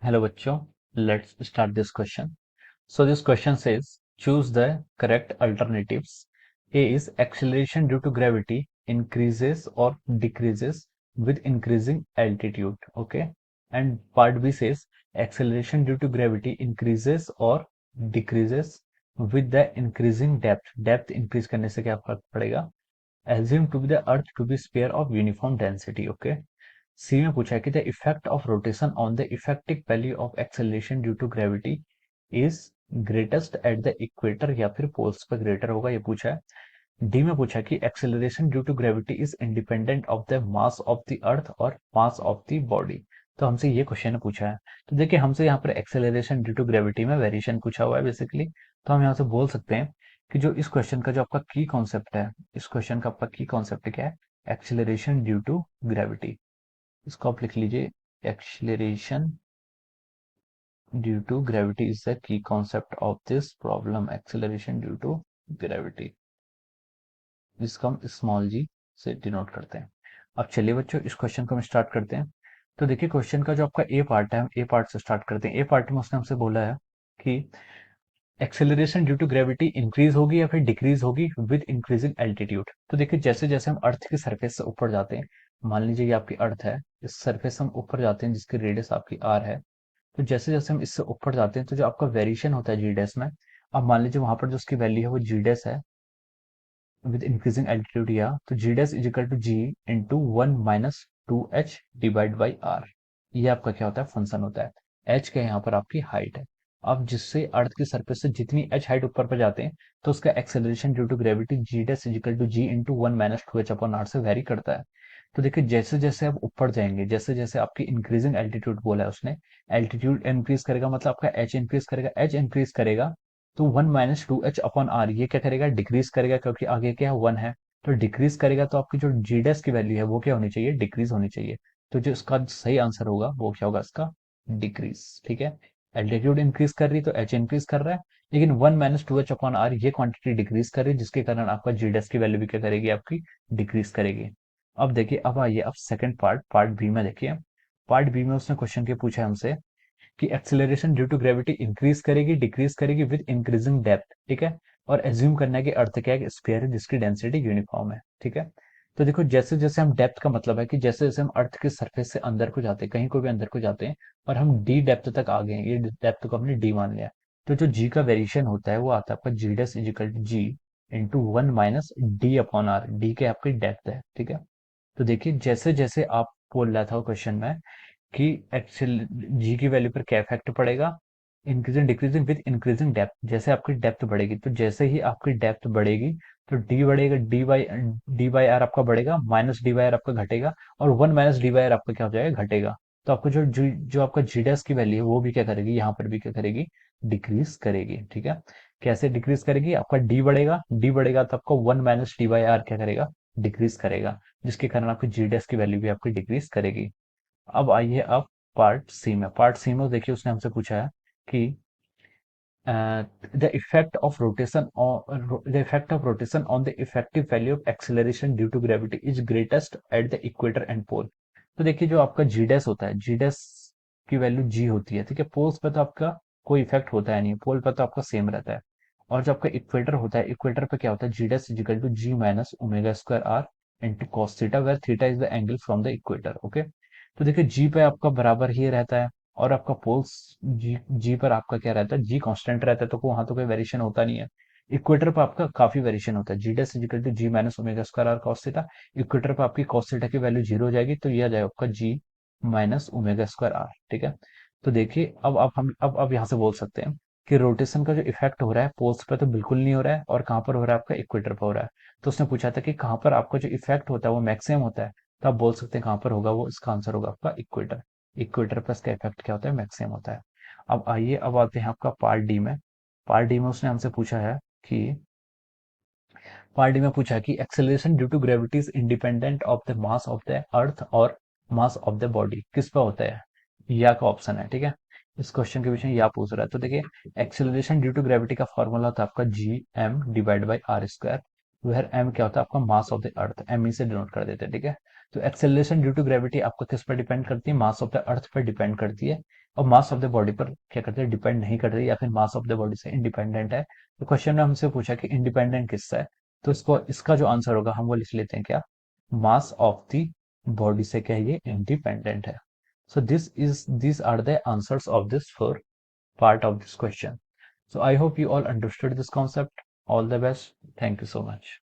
Hello बच्चों, let's start this question. So this question says choose the correct alternatives. A is acceleration due to gravity increases or decreases with increasing altitude. Okay, and part B says acceleration due to gravity increases or decreases with the increasing depth. Depth increase करने से क्या फर्क पड़ेगा? Assume to be the earth to be sphere of uniform density. Okay, सी में पूछा है कि the effect of rotation on the effective value of acceleration due to gravity is greatest at the equator या फिर पोल्स पर greater होगा, ये पूछा है। डी में पूछा है कि acceleration due to gravity is independent of the mass of the earth और मास ऑफ द बॉडी। तो हमसे ये क्वेश्चन पूछा है। तो देखिए हमसे यहाँ पर एक्सेलरेशन ड्यू टू ग्रेविटी में वेरिएशन पूछा हुआ है बेसिकली। तो हम यहाँ से बोल सकते हैं कि जो इस क्वेश्चन का जो आपका की कॉन्सेप्ट है, इस क्वेश्चन का आपका की कॉन्सेप्ट क्या है? Acceleration due to gravity. इसको आप लिख लीजिए, acceleration due to gravity is the key concept of this problem. Acceleration due to gravity, इसको हम स्मॉल जी से डिनोट करते हैं। अब चलिए बच्चों इस क्वेश्चन को हम स्टार्ट करते हैं। तो देखिए क्वेश्चन का जो आपका ए पार्ट है, हम ए पार्ट से स्टार्ट करते हैं। ए पार्ट में उसने हमसे बोला है कि acceleration due to gravity increase होगी या फिर डिक्रीज होगी विद इंक्रीजिंग एल्टीट्यूड। तो देखिए जैसे जैसे हम अर्थ की सरफेस से ऊपर जाते हैं, मान लीजिए ये आपकी अर्थ है, इस सरफेस से हम ऊपर जाते हैं जिसकी रेडियस आपकी आर है। तो जैसे जैसे हम इससे ऊपर जाते हैं तो जो आपका वेरिएशन होता है जी डैश में, अब मान लीजिए वहां पर जो उसकी वैल्यू है वो जी डैश है विद इंक्रीजिंग एल्टीट्यूड, या तो G dash is equal to ji into 1 - 2h divide by R. ये आपका क्या होता है? फंक्शन होता है। एच का यहाँ पर आपकी हाइट है। अब जिससे अर्थ की सरफेस से जितनी एच हाइट ऊपर पर जाते हैं तो उसका acceleration due to gravity g dash is equal to ji into 1 - 2h upon R से वेरी करता है। तो देखिए जैसे जैसे आप ऊपर जाएंगे, जैसे जैसे आपकी इंक्रीजिंग एल्टीट्यूड बोला है उसने, एल्टीट्यूड इंक्रीज करेगा मतलब आपका एच इंक्रीज करेगा, एच इंक्रीज करेगा तो 1 - 2h अपॉन आर ये क्या करेगा? डिक्रीज करेगा, क्योंकि आगे क्या है? 1 है। तो डिक्रीज करेगा तो आपकी जो जी डैश की वैल्यू है वो क्या होनी चाहिए? डिक्रीज होनी चाहिए। तो जो इसका सही आंसर होगा वो क्या होगा? इसका डिक्रीज। ठीक है, एल्टीट्यूड इंक्रीज कर रही तो एच इंक्रीज कर रहा है, लेकिन 1 - 2h अपॉन आर ये क्वांटिटी डिक्रीज कर रही है, जिसके कारण आपका जी डैश की वैल्यू भी क्या करेगी? आपकी डिक्रीज करेगी। अब देखिए, अब आइए अब सेकंड पार्ट, पार्ट बी में देखिए। पार्ट बी में उसने क्वेश्चन के पूछा है हमसे कि acceleration due to gravity increase करेगी डिक्रीज करेगी विद इंक्रीजिंग डेप्थ। ठीक है, और एज्यूम करना है कि अर्थ क्या है? स्फीयर है जिसकी डेंसिटी यूनिफॉर्म है। ठीक है, तो देखो जैसे जैसे हम डेप्थ का मतलब है कि जैसे जैसे हम अर्थ के सरफेस से अंदर को जाते हैं, कहीं को भी अंदर को जाते हैं और हम डी डेप्थ तक आ गए हैं, ये डेप्थ को हमने डी मान लिया, तो जो जी का वेरिएशन होता है वो आता है आपका G dash is equal to ji into 1 - D upon R. D के आपकी डेप्थ है। ठीक है, तो देखिए जैसे जैसे आप बोल रहा था क्वेश्चन में कि एक्चुअल जी की वैल्यू पर क्या इफेक्ट पड़ेगा? Increasing decreasing with increasing depth. जैसे आपकी डेप्थ बढ़ेगी तो जैसे ही आपकी डेप्थ बढ़ेगी तो डी बढ़ेगा, डी बाई आर आपका बढ़ेगा, माइनस डी बाई आर आपका घटेगा, और 1 - डी बाई आर आपका क्या हो जाएगा? घटेगा। तो आपको जो आपका जी डैश की वैल्यू है वो भी क्या करेगी? यहाँ पर भी क्या करेगी? डिक्रीज करेगी। ठीक है, कैसे डिक्रीज करेगी? आपका डी बढ़ेगा तो आपका 1 - डी बाई आर क्या करेगा? डिक्रीज करेगा, जिसके कारण आपकी जी डैश की वैल्यू भी आपकी डिक्रीज करेगी। अब आइए अब पार्ट सी में। पार्ट सी में देखिए उसने हमसे पूछा है कि the effect of rotation the effect of rotation on the effective value of acceleration due to gravity is greatest at the equator and pole. तो देखिए जो आपका जी डैश होता है, जी डैश की वैल्यू जी होती है। ठीक है, पोल्स पे तो आपका कोई इफेक्ट होता है नहीं, पोल पर तो आपका सेम रहता है। और जो आपका इक्वेटर होता है, इक्वेटर पे क्या होता है? G dash is equal to G minus omega square R into cos theta, where theta is the angle from the equator. Okay, तो देखिए जी पे आपका बराबर ही रहता है, और आपका पोल्स जी जी पर आपका क्या रहता है? जी कांस्टेंट रहता है, तो वहां तो कोई वेरिएशन होता नहीं है। इक्वेटर पर आपका काफी वेरिएशन होता है। G dash equal to G minus omega square R cos theta. Equator पर आपकी कॉस थीटा की वैल्यू जीरो हो जाएगी, तो ये आ जाएगा आपका G minus omega square R. ठीक है, तो देखिए अब हम अब यहाँ से बोल सकते हैं कि रोटेशन का जो इफेक्ट हो रहा है पोल्स पे तो बिल्कुल नहीं हो रहा है, और कहाँ पर हो रहा है? आपका इक्वेटर पर हो रहा है। तो उसने पूछा था कि कहाँ पर आपका जो इफेक्ट होता है वो मैक्सिमम होता है, तो आप बोल सकते हैं कहाँ पर होगा वो? इसका आंसर होगा आपका इक्वेटर। इक्वेटर पर इसका इफेक्ट क्या होता है? मैक्सिमम होता है। अब आइए अब आते हैं आपका पार्ट डी में। पार्ट डी में उसने हमसे पूछा है कि पार्ट डी में पूछा है कि acceleration due to gravity is independent of the mass of the earth और मास ऑफ द बॉडी। किस पे होता है? या का ऑप्शन है। ठीक है, इस क्वेश्चन के पीछे या पूछ रहा है। तो देखिए एक्सेलरेशन ड्यू टू ग्रेविटी का फॉर्मूला होता है आपका G M divide by R square, where M क्या होता है? आपका mass of the earth, M E से डिनोट कर देते हैं। ठीक है, तो एक्सेलरेशन ड्यू टू ग्रेविटी आपका किस पर डिपेंड करती है? मास ऑफ द अर्थ पर डिपेंड करती है। और मास ऑफ द बॉडी पर क्या करते हैं, डिपेंड नहीं कर रही, या फिर मास ऑफ द बॉडी से इंडिपेंडेंट है। तो क्वेश्चन में हमसे पूछा कि इंडिपेंडेंट किससे है, तो इसको इसका जो आंसर होगा हम वो लिख लेते हैं क्या, मास ऑफ द बॉडी से क्या ये इंडिपेंडेंट है। So these are the answers of this four part of this question. So I hope you all understood this concept. All the best. Thank you so much.